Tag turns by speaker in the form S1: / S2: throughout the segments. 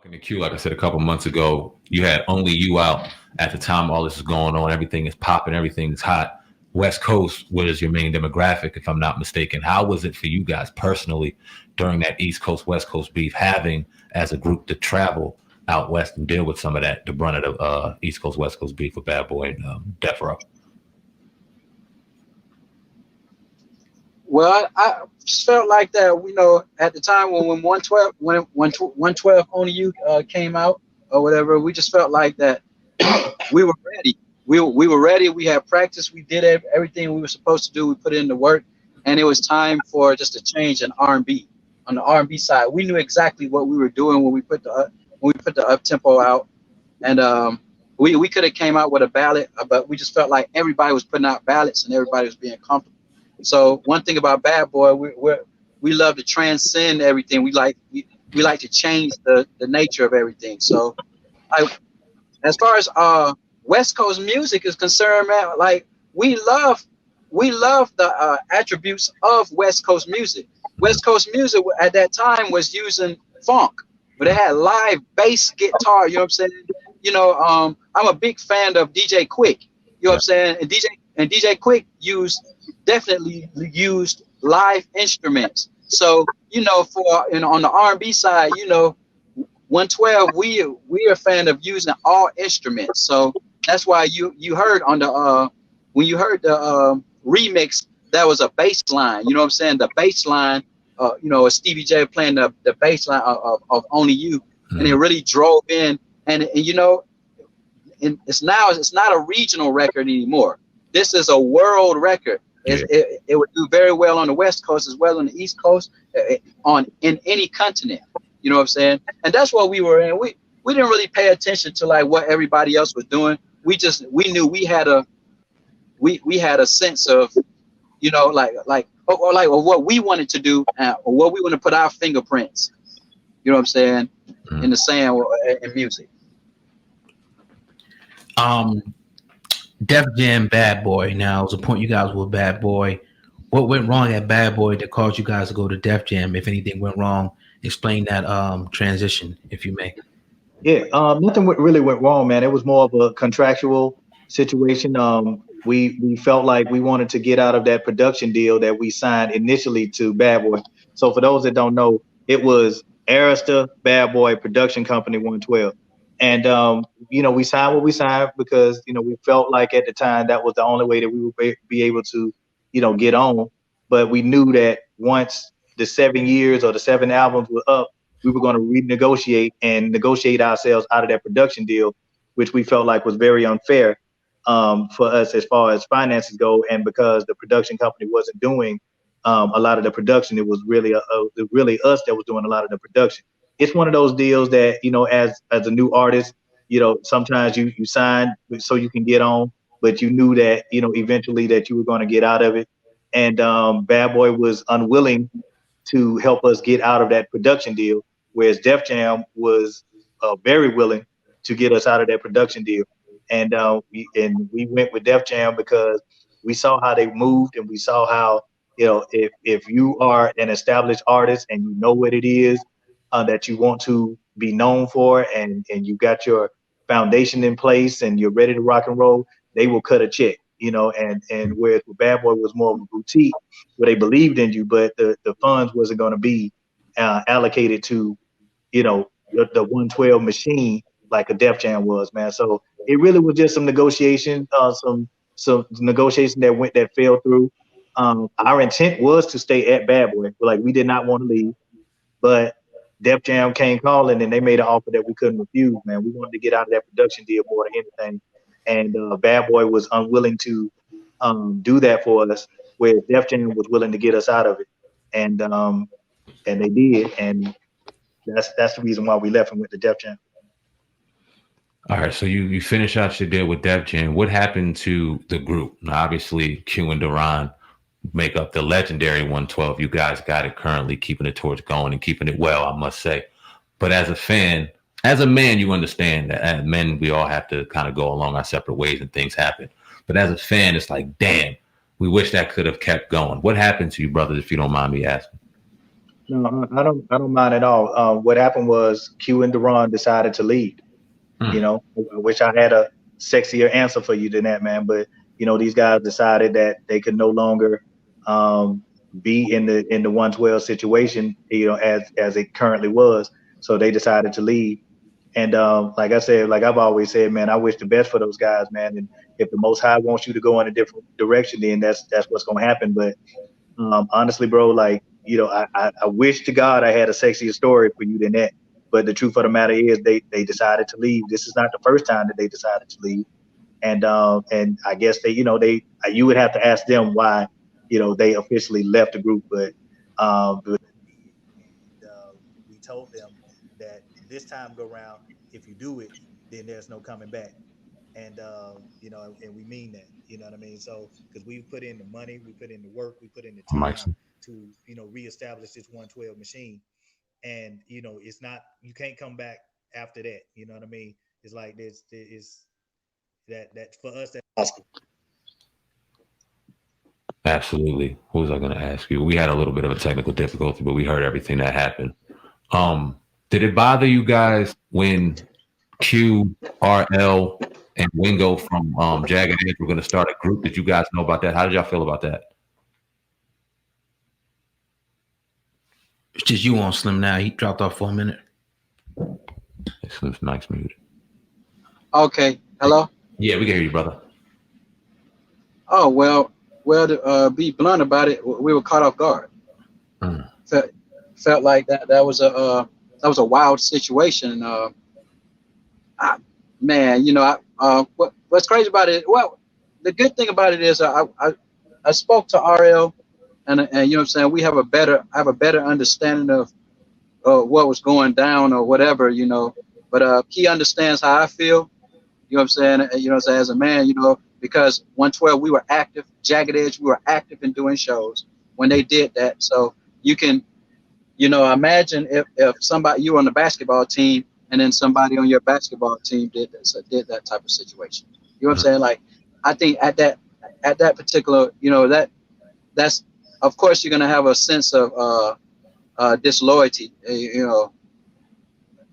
S1: talking to Q, like I said a couple months ago, you had Only You out at the time all this is going on. Everything is popping. Everything's hot. West Coast was your main demographic, if I'm not mistaken. How was it for you guys personally during that East Coast, West Coast beef, having as a group to travel out West and deal with some of that, the brunt of the East Coast, West Coast beef with Badboy and Death Row?
S2: Well, I just felt like that, at the time when 112, when 112 Only You came out or whatever, we just felt like that we were ready. We were ready. We had practice. We did everything we were supposed to do. We put in the work, and it was time for just a change in R&B. On the R&B side, we knew exactly what we were doing when we put the up tempo out, and we could have came out with a ballad, but we just felt like everybody was putting out ballads and everybody was being comfortable. So one thing about Badboy, we love to transcend everything. We like to change the nature of everything. So, as far as West Coast music is concerned, man, like we love the attributes of West Coast music. West Coast music at that time was using funk, but it had live bass guitar. You know what I'm saying? I'm a big fan of DJ Quick. You know what I'm saying? And DJ Quick definitely used live instruments. So, on the R&B side, 112, we are a fan of using all instruments. So that's why you heard on the when you heard the remix, that was a bass line. You know what I'm saying? The bass line, Stevie J playing the bass line of Only You, and it really drove in. And it's not a regional record anymore. This is a world record. It would do very well on the West Coast as well on the East Coast, in any continent. You know what I'm saying? And that's what we were in. We didn't really pay attention to like what everybody else was doing. We knew we had a sense of, or what we wanted to do, or what we want to put our fingerprints. You know what I'm saying? In the sand in music.
S3: Def Jam, Badboy. Now, it was a point you guys were Badboy. What went wrong at Badboy that caused you guys to go to Def Jam? If anything went wrong, explain that transition, if you may.
S4: Yeah, nothing really went wrong, man. It was more of a contractual situation. We felt like we wanted to get out of that production deal that we signed initially to Badboy. So for those that don't know, it was Arista, Badboy, production company 112. And, we signed what we signed because, we felt like at the time that was the only way that we would be able to, get on. But we knew that once the 7 years or the 7 albums were up, we were going to renegotiate and negotiate ourselves out of that production deal, which we felt like was very unfair for us as far as finances go. And because the production company wasn't doing a lot of the production, it was really us that was doing a lot of the production. It's one of those deals that, as a new artist, sometimes you sign so you can get on, but you knew that, eventually that you were going to get out of it. And Badboy was unwilling to help us get out of that production deal, whereas Def Jam was very willing to get us out of that production deal. And we went with Def Jam because we saw how they moved, and we saw how, if you are an established artist and you know what it is that you want to be known for, and you got your foundation in place and you're ready to rock and roll, they will cut a check, and whereas Badboy was more of a boutique where they believed in you, but the funds wasn't going to be allocated to, the 112 machine like a Def Jam was, man. So it really was just some negotiation, some negotiation that fell through. Our intent was to stay at Badboy, like we did not want to leave, but Def Jam came calling and they made an offer that we couldn't refuse, man. We wanted to get out of that production deal more than anything. And Badboy was unwilling to do that for us, where Def Jam was willing to get us out of it. And they did. And that's the reason why we left and went to Def Jam.
S1: All right, so you finish out your deal with Def Jam. What happened to the group? Now, obviously, Q and Duran make up the legendary 112. You guys got it currently, keeping the torch going and keeping it well, I must say. But as a fan, as a man, you understand that as men, we all have to kind of go along our separate ways and things happen. But as a fan, it's like, damn, we wish that could have kept going. What happened to you, brothers, if you don't mind me asking?
S4: No, I don't mind at all. What happened was Q and Deron decided to leave. You know, I wish I had a sexier answer for you than that, man. But you know, these guys decided that they could no longer be in the 112 situation, you know, as it currently was. So they decided to leave. And like I said, like I've always said, man, I wish the best for those guys, man. And if the Most High wants you to go in a different direction, then that's what's gonna happen. But honestly, bro, like, you know, I wish to God I had a sexier story for you than that. But the truth of the matter is they decided to leave. This is not the first time that they decided to leave. And I guess you would have to ask them why, you know, they officially left the group. But we told them that this time go round, if you do it, then there's no coming back. And you know, and we mean that, you know what I mean? So because we put in the money, we put in the work, we put in the time to, you know, reestablish this 112 machine. And you know, it's not, you can't come back after that, you know what I mean? It's like this is that for us that's possible.
S1: Absolutely. What was I going to ask you? We had a little bit of a technical difficulty, but we heard everything that happened. Did it bother you guys when Q, RL, and Wingo from Jagged Edge were going to start a group? Did you guys know about that? How did y'all feel about that?
S3: It's just you on Slim now. He dropped off for a minute.
S1: Slim's mic's muted.
S2: Okay. Hello?
S1: Yeah, we can hear you, brother.
S2: Oh, well, to be blunt about it, we were caught off guard. Felt like that was a wild situation. Man, you know, what's crazy about it? Well, the good thing about it is I spoke to RL, and you know what I'm saying, I have a better understanding of what was going down or whatever, you know. But he understands how I feel. You know what I'm saying? You know what I'm saying? As a man, you know, because 112, we were active. Jagged Edge, we were active in doing shows when they did that. So you can, you know, imagine if somebody, you were on the basketball team and then somebody on your basketball team did that type of situation. You know what I'm saying? Like, I think at that particular, you know, that's, of course, you're going to have a sense of disloyalty, you know,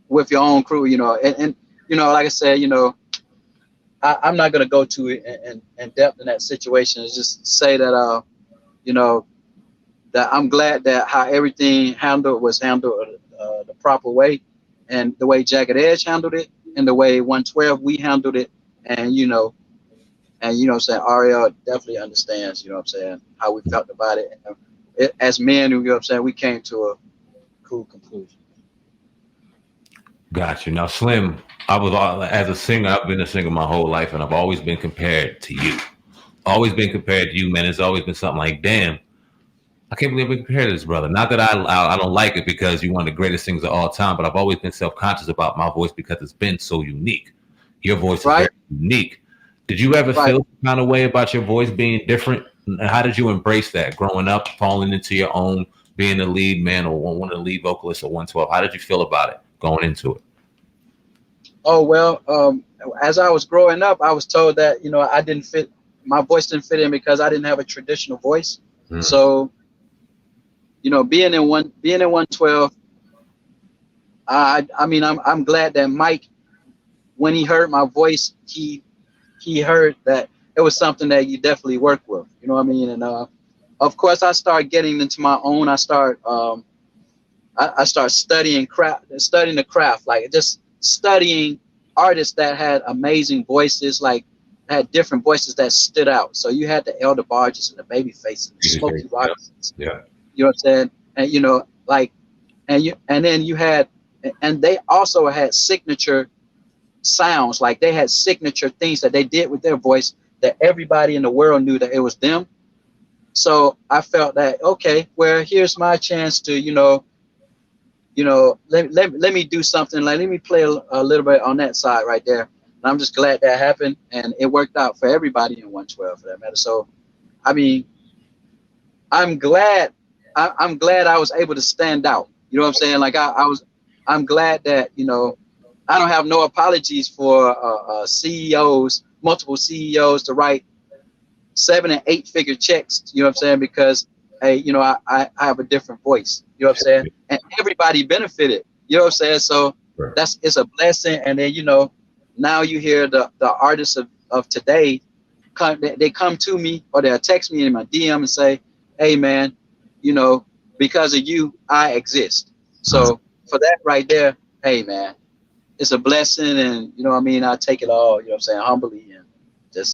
S2: with your own crew, you know, and you know, like I said, you know, I'm not going to go to it in depth in that situation. It's just say that, you know, that I'm glad that how everything was handled the proper way, and the way Jagged Edge handled it, and the way 112 we handled it, and you know what I'm saying, Ariel definitely understands, you know what I'm saying, how we felt about it. As men, you know what I'm saying, we came to a cool conclusion.
S1: Got you. Now, Slim, as a singer, I've been a singer my whole life, and I've always been compared to you. Always been compared to you, man. It's always been something like, damn, I can't believe we compared to this brother. Not that I don't like it because you're one of the greatest singers of all time, but I've always been self-conscious about my voice because it's been so unique. Your voice is very unique. Did you ever feel some kind of way about your voice being different? And how did you embrace that growing up, falling into your own, being the lead man or one of the lead vocalists of 112? How did you feel about it going into it?
S2: Oh, well, as I was growing up, I was told that, you know, my voice didn't fit in because I didn't have a traditional voice. So, you know, being in 112, I mean, I'm glad that Mike, when he heard my voice, he heard that it was something that you definitely work with, you know what I mean? And of course, I started getting into my own. I started studying the craft, like just studying artists that had amazing voices, like had different voices that stood out. So you had the Elder Barges and the Babyface and the Smokey Robinsons.
S1: Yeah.
S2: You know what I'm saying? And you know, like, and then you had, and they also had signature sounds, like they had signature things that they did with their voice that everybody in the world knew that it was them. So I felt that, okay, well, here's my chance to, you know, let me do something, like let me play a little bit on that side right there. And I'm just glad that happened, and it worked out for everybody in 112 for that matter. So, I mean, I'm glad I was able to stand out. You know what I'm saying? Like I'm glad that, you know, I don't have no apologies for CEOs, multiple CEOs to write 7- and 8-figure checks. You know what I'm saying? Because hey, you know, I have a different voice. You know what I'm saying? And everybody benefited. You know what I'm saying? So it's a blessing. And then, you know, now you hear the artists of today, they come to me or they'll text me in my DM and say, hey, man, you know, because of you, I exist. So for that right there, hey, man, it's a blessing. And, you know what I mean? I take it all, you know what I'm saying, humbly. And